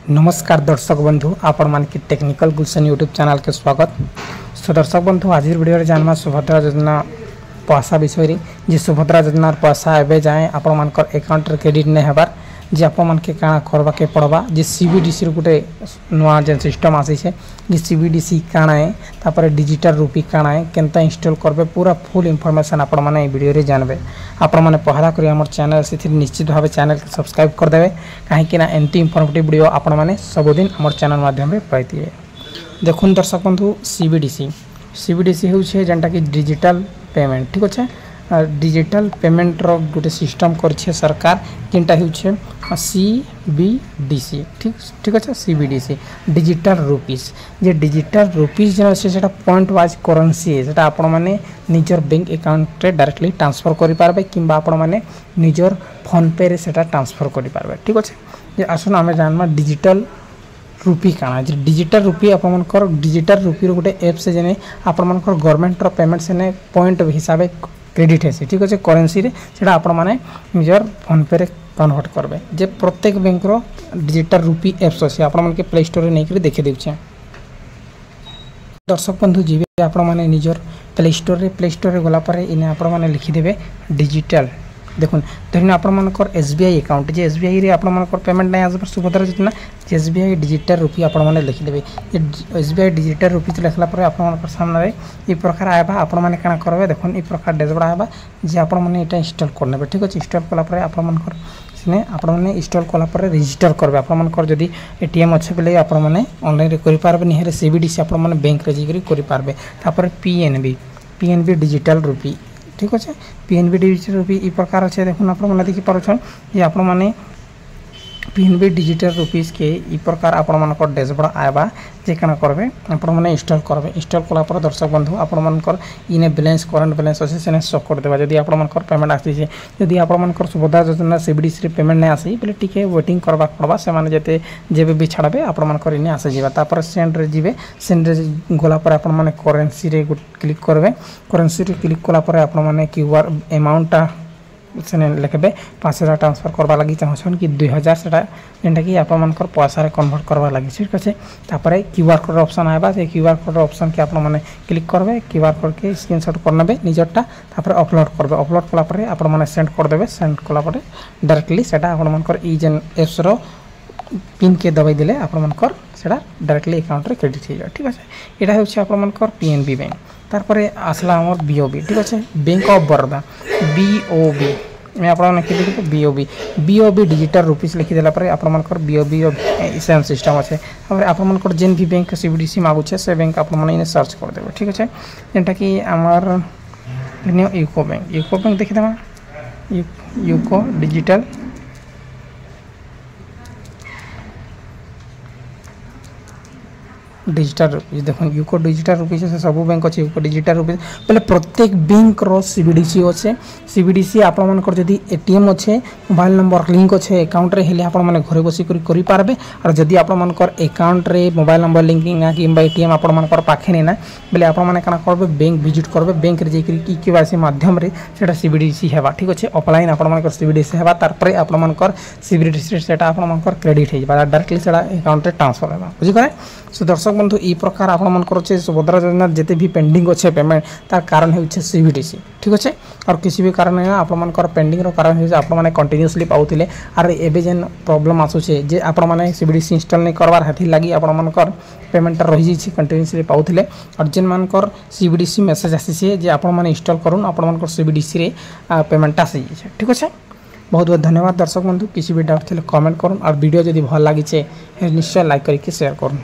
नमस्कार दर्शक बंधु आपण मान की टेक्निकल गुलशन यूट्यूब चैनल के स्वागत। सो दर्शक बंधु आज वीडियो जानमा सुभद्रा योजना पैसा विषय जी सुभद्रा योजना पैसा एवं जाए आपण मान अकाउंट क्रेडिट नहीं होबार जी आप मन के काଣା करवा के पड़वा जी सीबीडीसी गोटे नुआ जेन सिस्टम आसी जी सीबीडीसी काଣା है तापर डिजिटल रूपी काଣା है केनता इंस्टॉल करबे पूरा फुल इनफॉरमेशन आपण माने वीडियो रे जानबे। आपण माने पहला करी हमर चैनल से निश्चित भाव चैनल के सब्सक्राइब कर देबे काहे ना एंटी इनफॉर्मेटिव वीडियो आपण माने सब दिन हमर चैनल माध्यम रे पाइतिए। देखुन दर्शक बंधु सीबीडीसी होउछे जेंटा कि डिजिटल पेमेंट ठीक अच्छे डिजिटल पेमेंट रो गोटे सिस्टम करछे सरकार किनटा होउछे सीबीडीसी ठीक अच्छे सीबीडीसी डिजिटल रुपीस जे डिजिटल रुपीस जे सेटा पॉइंट वाइज करेंसी है सेटा आपण माने निजर बैंक अकाउंट रे डायरेक्टली ट्रांसफर करि पारबे किंबा आपण माने निजर फोन पे रे सेटा ट्रांसफर करि पारबे ठीक अच्छे। जे आसन हमें जानमा डिजिटल रूपी काଣା जे डिजिटल रूपी आपण मनकर डिजिटल रूपी रो गोटे ऐप से जेने आपण मनकर गवर्नमेंट रो पेमेंट से पॉइंट हिसाब क्रेडिट है ठीक अच्छे करेंसी रे सेटा आपण माने निजर फोन पे रे कन्वर्ट करबे। जे प्रत्येक बैंक रो डिजिटल रूपी ऐप्स अछि आपण मन के प्ले स्टोर रे नै करी देखे देउछे। दर्शक बंधु जीवे आपण माने निजर प्ले स्टोर रे गला पर इने आपण माने लिखि देबे डिजिटल देखुन धरन आपण मानकर एसबीआई अकाउंट जे एसबीआई रे आपण मानकर पेमेंट नै आजबर सुभद्रा योजना एसबीआई डिजिटल रूपी आपण माने लिखि देबे। एसबीआई डिजिटल रूपी लिखला पर आपण मानकर सामने रे ई प्रकार आबा आपण माने काना करबे देखुन ई प्रकार डैशबोर्ड आबा जे आपण माने एटा इंस्टॉल करनेबे ठीक अछि। इंस्टॉल कला पर आपण मानकर सिने आपण माने इंस्टॉल कला पर रजिस्टर करबे आपण मानकर जदी एटीएम अछि बेले आपण माने ऑनलाइन रे करि पारबे निहरे सीबीडीसी आपण माने बैंक रे जिकरी करि पारबे। तापर पीएनबी डिजिटल रूपी ठीक अच्छे पीएनबी डिजिटल रूपी ई प्रकार अच्छे देखुन आप देखी पार्छन ये आपण माने पीएनबी डिजिटल रूपीस के ई प्रकार आपण मानकर डैशबोर्ड आबा जे काना करबे आपण माने इंस्टॉल करबे। इंस्टॉल कला पर दर्शक बंधु आपण मानकर इने बैलेंस करंट बैलेंस अछि सेने शो कर देबा जदी आपण मानकर पेमेंट आसी छै जदी आपण मानकर सुभद्रा योजना सीबीडीसी रे पेमेंट नै आसी बोले टिके वेटिंग करबा पड़बा से माने जते जेबे भी छाड़बे आपण मानकर इने आसे जीवा तापर सेंड रे जीवे सेंड रे गोला पर आपण माने करेंसी रे क्लिक करबे। करेंसी रे क्लिक कला पर आपण माने क्यूआर अमाउंट सेने लिखबे 5000 ट्रांसफर करबा लगी चाहछन कि 2000 सेटा जेंटा कि आपण मानकर पैसा रे कन्वर्ट करबा लगी ठीक अछि। तापर क्यूआर कोड ऑप्शन आबा से क्यूआर कोड ऑप्शन के आपण माने क्लिक करबे क्यूआर कोड के स्क्रीनशॉट करनबे निजरटा तापर अपलोड करबे। अपलोड कला पर आपण माने सेंड कर देबे सेंड कला पर डायरेक्टली सेटा आपण मानकर ई जेन एप्स रो पिन के दबाई दिले आपण मानकर सेटा डायरेक्टली अकाउंट रे क्रेडिट हो जाय ठीक अछि। एटा होछि आपण मानकर पीएनबी बैंक तारपरे आसला हमर बीओबी ठीक अछि बैंक ऑफ बड़ौदा बीओबी मैं आपण लिखि देबे बीओबी डिजिटल रूपीस लिखि देला पर आपण मानकर बीओबी सेम सिस्टम अछि। और आपण मानकर जेन भी बैंक सीबीडीसी मागु छै से बैंक आपण माने सर्च कर देबे ठीक अछि। जेंटा कि हमर यूको बैंक देखि देबा यूको डिजिटल रूपीस देखो यूको डिजिटल रूपीस से सब बैंक अच्छे यूको डिजिटल रूपीस बोले प्रत्येक बैंक रो सीबीडीसी अच्छे सीबीडीसी आपण मानकर जदी एटीएम अच्छे मोबाइल नंबर लिंक अच्छे अकाउंट रे हेले आपण माने घरे बसी करि पारबे। और जदी आपण मानकर अकाउंट रे मोबाइल नंबर लिंकिंग ना कि एटीएम आपण मानकर पाखे नै ना बोले आपण माने काना करबे बैंक विजिट करबे बैंक रे जेकि केवाईसी माध्यम रे सेटा सीबीडीसी हेबा ठीक अच्छे। ऑफलाइन आपण मानकर सीबीडीसी हेबा तार पर आपण मानकर सीबीडीसी सेटा आपण मानकर क्रेडिट हे बा डायरेक्टली सेटा अकाउंट रे ट्रांसफर हेबा बुझी करे। सो दर्शक बंधु ई प्रकार आपण मानकर छे सुभद्रा योजना जेते भी पेंडिंग अच्छे पेमेंट तार कारण होउछे सीबीडीसी ठीक अच्छे। और किसी भी कारण ना आपण मानकर पेंडिंग रो कारण होउछे आपण माने कंटिन्यूअसली पाउथिले आर एबे जेन प्रॉब्लम आसुछे जे आपण माने सीबीडीसी इंस्टॉल नै करबार हाथी लागि आपण मानकर पेमेंट रहि छी कंटिन्यूअसली पाउथिले। और जेन मानकर सीबीडीसी मेसेज आसीछे जे आपण माने इंस्टॉल करूँ आपण मानकर सीबीडीसी रे पेमेंट आसी छै ठीक अच्छे। बहुत बहुत धन्यवाद दर्शक बंधु किसी भी डाउट थे कमेंट करूँ और वीडियो जदि भल लगी निश्चय लाइक करके शेयर करूँ।